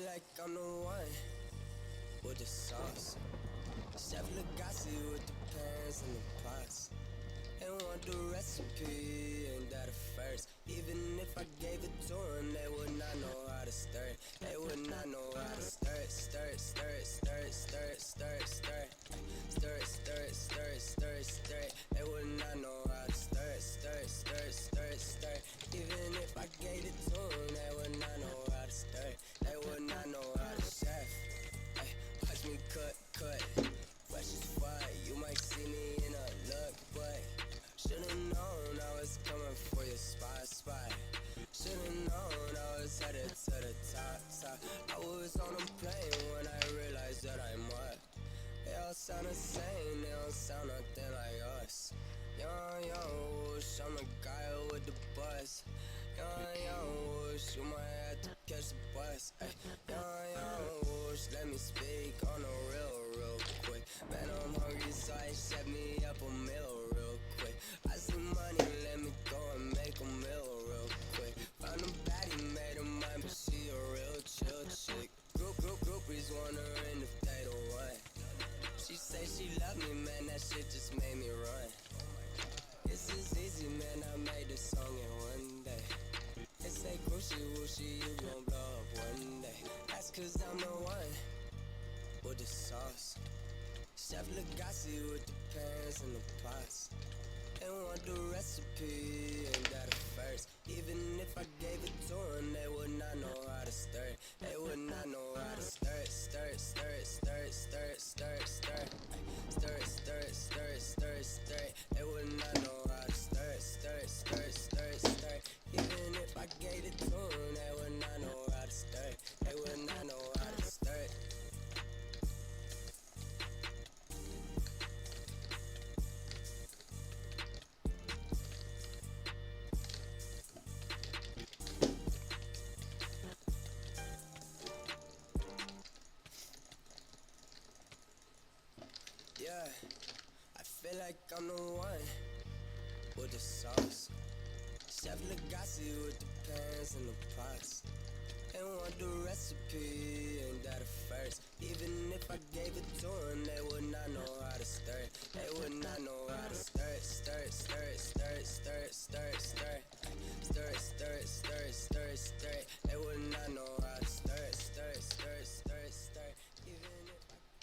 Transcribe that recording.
like I'm the one with the sauce. Chef Legacy with the pans and the pots. And want the recipe, ain't that a first? Even if I gave it to them, they would not know how to stir it. They would not know how to stir it, stir it, stir it, stir it, stir it, stir it, stir it. Stir it, stir it, stir it, stir it, stir it. They would not know how to stir it, stir it, stir it, stir it, stir it. Even if I gave it to them, they would not know how to stir it. They would not know how to chef. Ay, watch me cut. Fresh as fuck, you might see me in a look, but should've known I was coming for your spot. Should've known I was headed to the top. I was on a plane when I realized that I'm what? They all sound the same, they don't sound nothing like us. Young whoosh, I'm the guy with the bus. Young whoosh, you might have to catch the bus. Ay, young whoosh, let me speak on the real quick. Man, I'm hungry, so I set me up a meal real quick. I see money, let me go and make a meal real quick. Found a baddie, made her mine, but she a real chill chick. Groupies wondering if they the one. She say she love me, man, that shit just made me run. This is easy, man, I made this song in one day. They say groovy wooshy, you gon' blow up one day. That's cause I'm the one with the sauce. Chef Legacy with the pans and the pots. They want the recipe, ain't that a first? Even if I gave it to them, they would not know how to stir it. They would not know how to stir it, stir it, stir it, stir it, stir it, stir it, stir it. Stir it, stir it, stir it, stir it, stir it. They would not know how to stir it, stir it, stir it, stir it, stir it. Even if I gave it to them, they would not know how to stir it. They would not know how to stir it. Yeah, I feel like I'm the one with the sauce. Chef Legacy with the pans and the pots. They want the recipe,